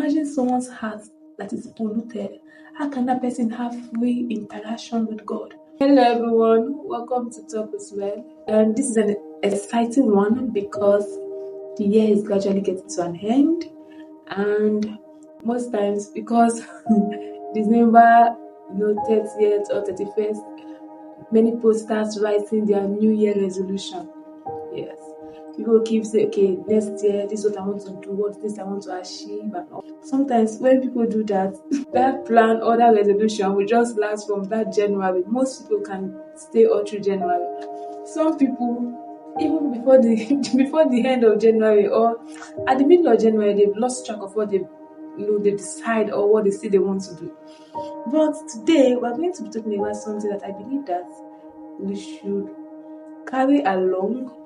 Imagine someone's heart that is polluted. How can that person have free interaction with God? Hello everyone, welcome to Talk with Men. And this is an exciting one because the year is gradually getting to an end, and most times because December 30th or 31st, many people start writing their New Year resolution. Yes. People keep saying, okay, next year, this is what I want to do, what this I want to achieve, and all. Sometimes when people do that, that plan or that resolution will just last from that January. Most people can stay all through January. Some people, even before the before the end of January or at the middle of January, they've lost track of what they decide or what they say they want to do. But today we're going to be talking about something that I believe that we should carry along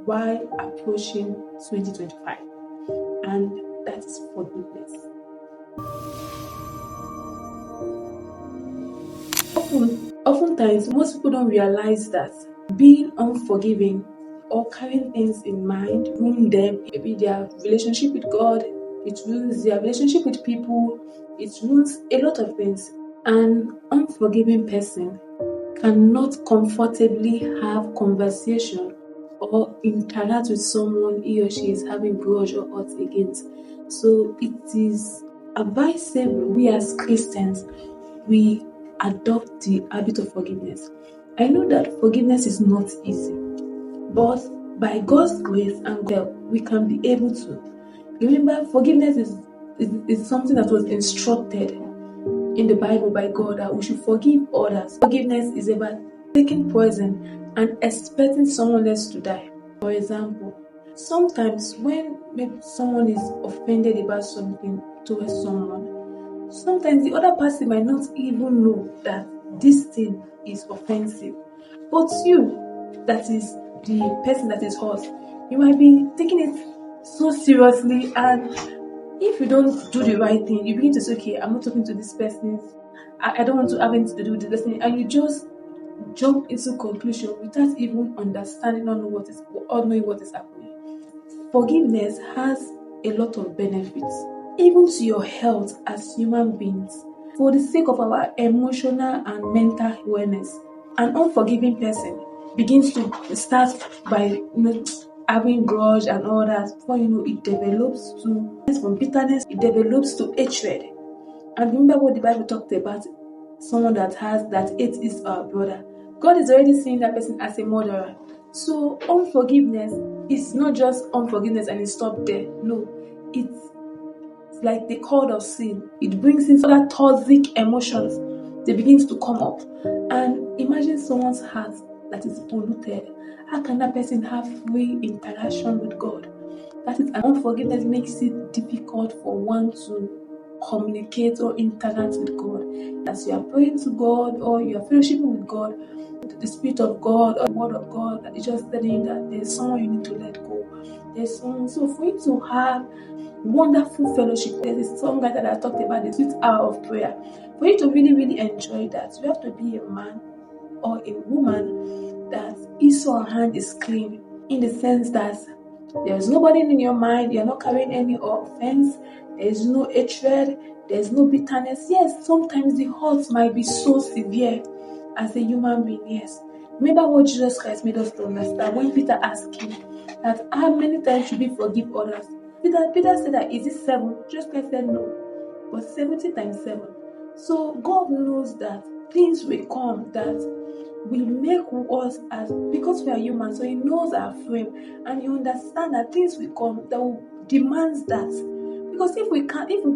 while approaching 2025, and that is forgiveness. Oftentimes, most people don't realize that being unforgiving or carrying things in mind ruin them. Maybe their relationship with God, it ruins their relationship with people, it ruins a lot of things. An unforgiving person cannot comfortably have conversation or interact with someone he or she is having grudge or hurt against. So it is advisable we as Christians, we adopt the habit of forgiveness. I know that forgiveness is not easy, but by God's grace and help, we can be able to. Remember, forgiveness is something that was instructed in the Bible by God, that we should forgive others. Forgiveness is about taking poison and expecting someone else to die. For example, sometimes when maybe someone is offended about something towards someone, sometimes the other person might not even know that this thing is offensive. But you, that is the person that is hurt, you might be taking it so seriously, and if you don't do the right thing, you begin to say, okay, I'm not talking to this person, I don't want to have anything to do with this person, and you just jump into conclusion without even understanding or knowing what is happening. Forgiveness has a lot of benefits, even to your health as human beings. For the sake of our emotional and mental wellness, an unforgiving person begins to start by having grudge and all that. Before you know, it develops from bitterness, it develops to hatred. And remember what the Bible talked about: someone that hates his brother. God is already seeing that person as a murderer. So unforgiveness is not just unforgiveness and it stopped there. No, it's like the cord of sin. It brings in other toxic emotions. They begin to come up. And imagine someone's heart that is polluted. How can that person have free interaction with God? That is, unforgiveness makes it difficult for one to communicate or interact with God. As you are praying to God or you are fellowshipping with God, the Spirit of God or the Word of God that is just telling you that there's someone you need to let go. There's someone. So for you to have wonderful fellowship, there's a song that I talked about, the sweet hour of prayer. For you to really, really enjoy that, you have to be a man or a woman that his or her hand is clean, in the sense that there's nobody in your mind, you're not carrying any offense, there's no hatred, there's no bitterness. Yes, sometimes the hurt might be so severe as a human being, yes. Remember what Jesus Christ made us to understand when Peter asked him that how many times should we forgive others? Peter said that, is it 7? Jesus Christ said no, but 70 times 7. So God knows that things will come that will make us, as because we are human, so He knows our frame, and you understand that things will come that will demand that. Because if we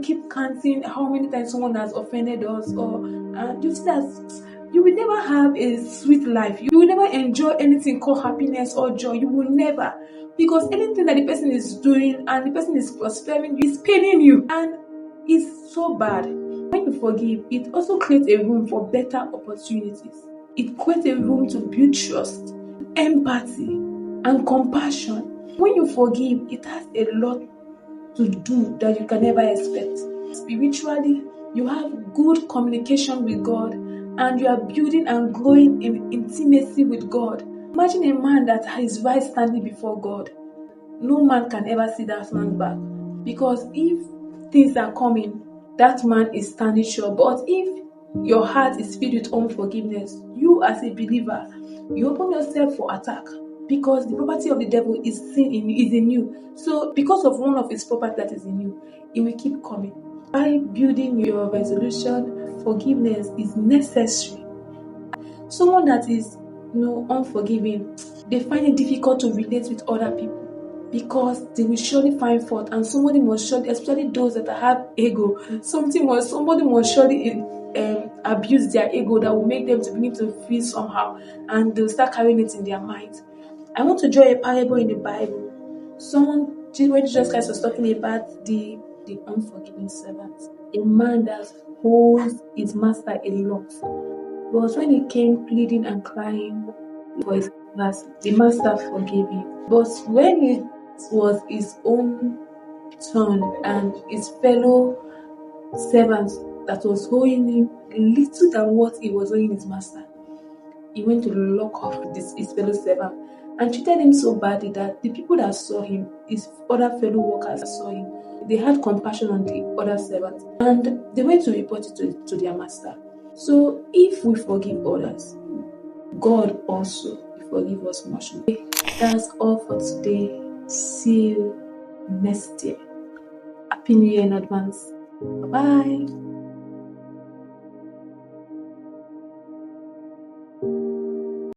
keep counting how many times someone has offended us, or you see that you will never have a sweet life. You will never enjoy anything called happiness or joy. You will never, because anything that the person is doing and the person is prospering is paining you, and it's so bad. When you forgive, it also creates a room for better opportunities. It creates a room to build trust, empathy, and compassion. When you forgive, it has a lot to do that you can never expect. Spiritually, you have good communication with God, and you are building and growing in intimacy with God. Imagine a man that is right standing before God. No man can ever see that man's back, because if things are coming, that man is standing sure. But if your heart is filled with unforgiveness, you as a believer, you open yourself for attack, because the property of the devil is in you. So because of one of his property that is in you, it will keep coming. By building your resolution, forgiveness is necessary. Someone that is unforgiving, they find it difficult to relate with other people, because they will surely find fault, and somebody must surely, especially those that have ego, somebody must surely abuse their ego, that will make them to begin to feel somehow, and they'll start carrying it in their minds. I want to draw a parable in the Bible. When Jesus Christ was talking about the unforgiving servant, a man that holds his master a lot. But when he came pleading and crying for his master, the master forgave him. But when it was his own turn, and his fellow servants that was owing him little than what he was owing his master, he went to lock off his fellow servant and treated him so badly that the people that saw him, his other fellow workers that saw him, they had compassion on the other servants, and they went to report it to their master. So if we forgive others, God also will forgive us much more. That's all for today. See you next year. Happy New Year in advance. Bye-bye.